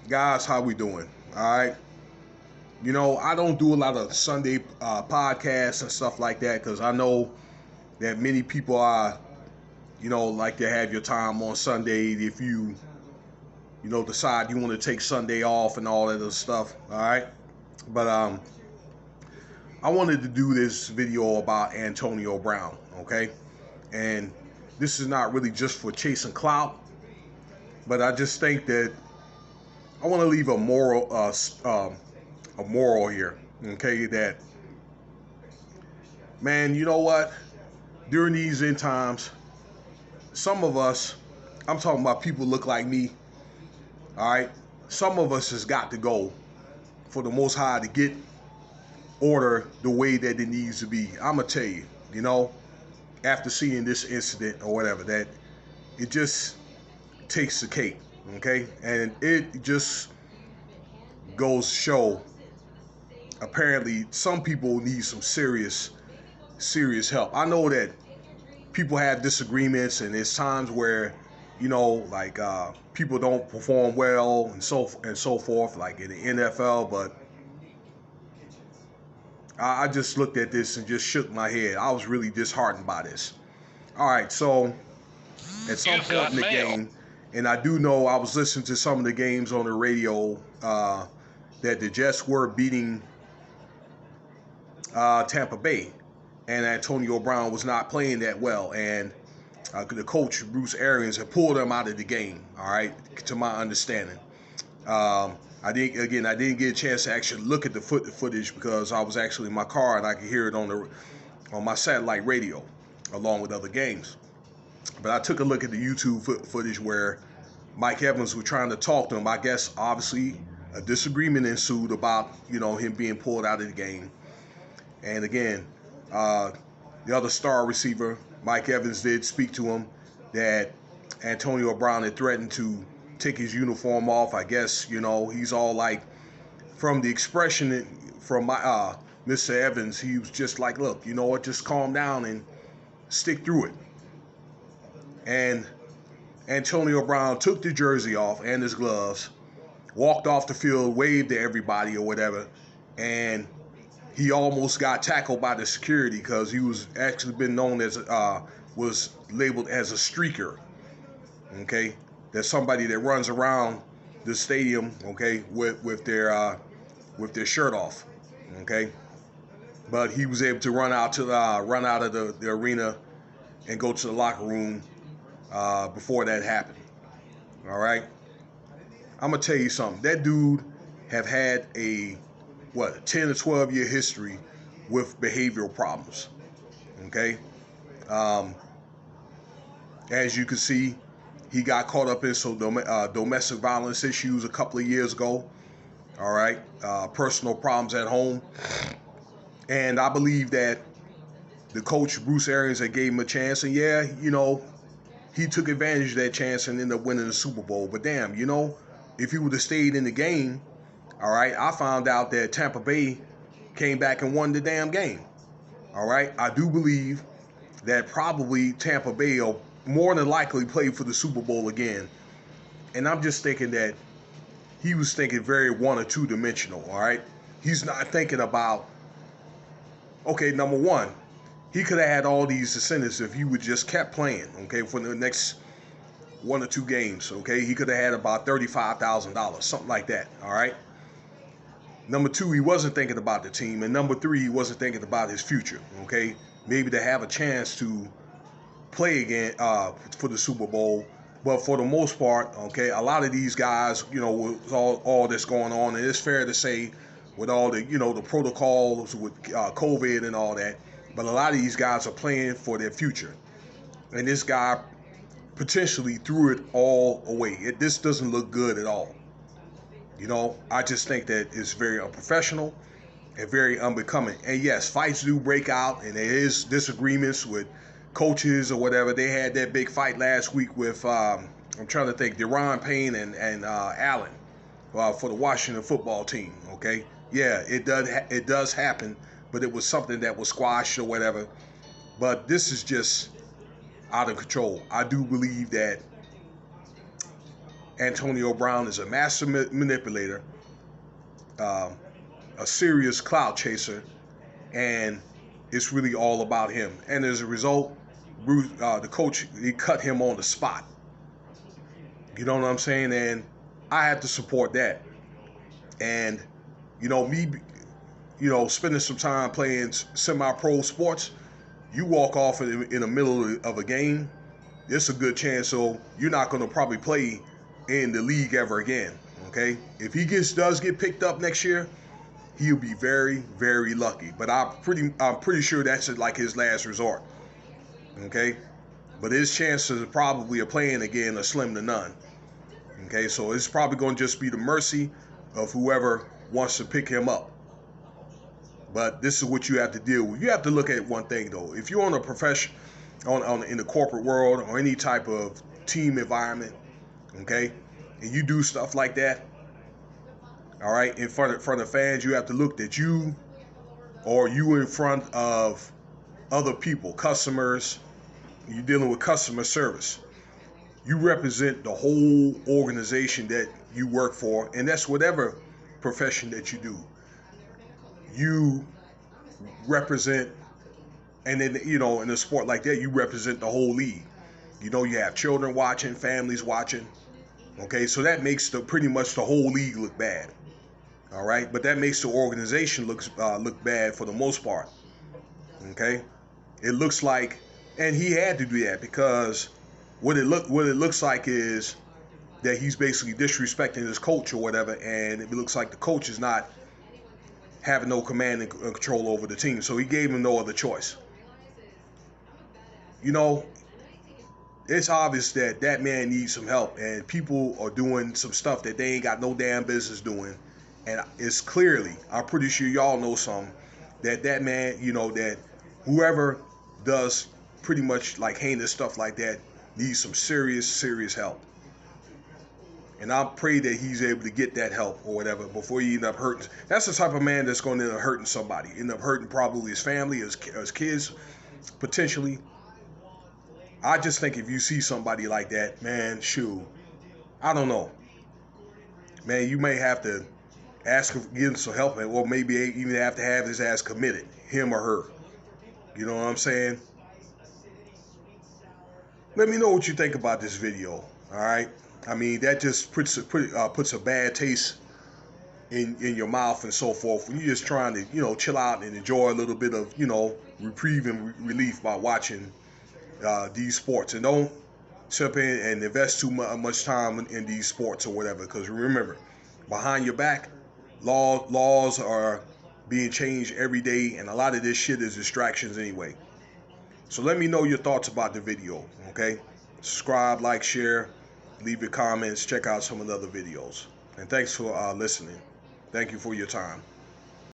Guys, how we doing? All right. You know, I don't do a lot of Sunday podcasts and stuff like that because I know that many people are, like to have your time on Sunday if you decide you want to take Sunday off and all that other stuff. All right. But I wanted to do this video about Antonio Brown. Okay. And this is not really just for chasing clout, but I just think that I want to leave a moral here. Okay. That, man, you know what? During these end times, some of us, I'm talking about people look like me, all right? Some of us has got to go for the Most High to get order the way that it needs to be. I'm going to tell you, you know, after seeing this incident or whatever, that it just takes the cake, okay? And it just goes to show apparently some people need some serious help. I know that people have disagreements and there's times where people don't perform well and so forth, like in the NFL. But I just looked at this and just shook my head. I was really disheartened by this. All right, so at some point in the game, and I do know I was listening to some of the games on the radio that the Jets were beating Tampa Bay, and Antonio Brown was not playing that well, and the coach Bruce Arians had pulled him out of the game. All right, to my understanding. I didn't get a chance to actually look at the footage because I was actually in my car and I could hear it on my satellite radio, along with other games. But I took a look at the YouTube footage where Mike Evans was trying to talk to him. I guess obviously a disagreement ensued about him being pulled out of the game. And again, the other star receiver, Mike Evans, did speak to him that Antonio Brown had threatened to take his uniform off. I guess, he's all like, from the expression from Mr. Evans, he was just like, look, you know what, just calm down and stick through it. And Antonio Brown took the jersey off and his gloves, walked off the field, waved to everybody or whatever, and he almost got tackled by the security because he was actually been known as was labeled as a streaker. Okay, there's somebody that runs around the stadium, okay, with their shirt off. Okay, but he was able to run out of the arena and go to the locker room before that happened. All right, I'm gonna tell you something. That dude have had a 10 or 12 year history with behavioral problems. Okay, as you can see, he got caught up in some domestic violence issues a couple of years ago. All right, personal problems at home, and I believe that the coach Bruce Arians had gave him a chance, and he took advantage of that chance and ended up winning the Super Bowl. But damn, if he would have stayed in the game, all right, I found out that Tampa Bay came back and won the damn game. All right, I do believe that probably Tampa Bay will more than likely play for the Super Bowl again. And I'm just thinking that he was thinking very one or two dimensional. All right, he's not thinking about, okay, number one, he could have had all these incentives if he would just kept playing, okay, for the next one or two games, okay? He could have had about $35,000, something like that, all right? Number two, he wasn't thinking about the team. And number three, he wasn't thinking about his future, okay? Maybe to have a chance to play again for the Super Bowl. But for the most part, okay, a lot of these guys, with all this going on, and it's fair to say with all the, the protocols with COVID and all that, but a lot of these guys are playing for their future. And this guy potentially threw it all away. This doesn't look good at all. I just think that it's very unprofessional and very unbecoming. And yes, fights do break out, and there is disagreements with coaches or whatever. They had that big fight last week with, I'm trying to think, Deron Payne and Allen for the Washington football team, okay? Yeah, it does happen, but it was something that was squashed or whatever. But this is just out of control. I do believe that Antonio Brown is a master manipulator, a serious clout chaser, and it's really all about him. And as a result, Bruce, the coach, he cut him on the spot. You know what I'm saying? And I had to support that. And me, spending some time playing semi-pro sports, you walk off in the middle of a game, it's a good chance so you're not going to probably play in the league ever again. Okay, if he does get picked up next year, he'll be very, very lucky. But I'm pretty sure that's like his last resort. Okay, but his chances of probably of playing again are slim to none. Okay, so it's probably going to just be the mercy of whoever wants to pick him up. But this is what you have to deal with. You have to look at one thing though. If you're on a profession, in the corporate world or any type of team environment, okay, and you do stuff like that, all right, in front of fans, you have to look that you in front of other people, customers. You're dealing with customer service. You represent the whole organization that you work for, and that's whatever profession that you do. You represent, and then in a sport like that, you represent the whole league. You have children watching, families watching. Okay, so that makes pretty much the whole league look bad. All right, but that makes the organization look bad for the most part. Okay, it looks like, and he had to do that because what it looks like is that he's basically disrespecting his coach or whatever, and it looks like the coach is not having no command and control over the team, so he gave him no other choice. It's obvious that man needs some help, and people are doing some stuff that they ain't got no damn business doing, and it's clearly, I'm pretty sure y'all know some, that man, that whoever does pretty much like heinous stuff like that needs some serious help. And I pray that he's able to get that help or whatever before he end up hurting. That's the type of man that's going to end up hurting somebody. End up hurting probably his family, his kids, potentially. I just think if you see somebody like that, man, shoot, I don't know. Man, you may have to ask him, give him some help, or maybe even have to have his ass committed, him or her. You know what I'm saying? Let me know what you think about this video, all right? I mean, that just puts a bad taste in your mouth and so forth. When you're just trying to, chill out and enjoy a little bit of, reprieve and relief by watching these sports. And don't step in and invest too much time in these sports or whatever. Because remember, behind your back, laws are being changed every day, and a lot of this shit is distractions anyway. So let me know your thoughts about the video, okay? Subscribe, like, share, leave your comments, check out some of the other videos. And thanks for listening. Thank you for your time.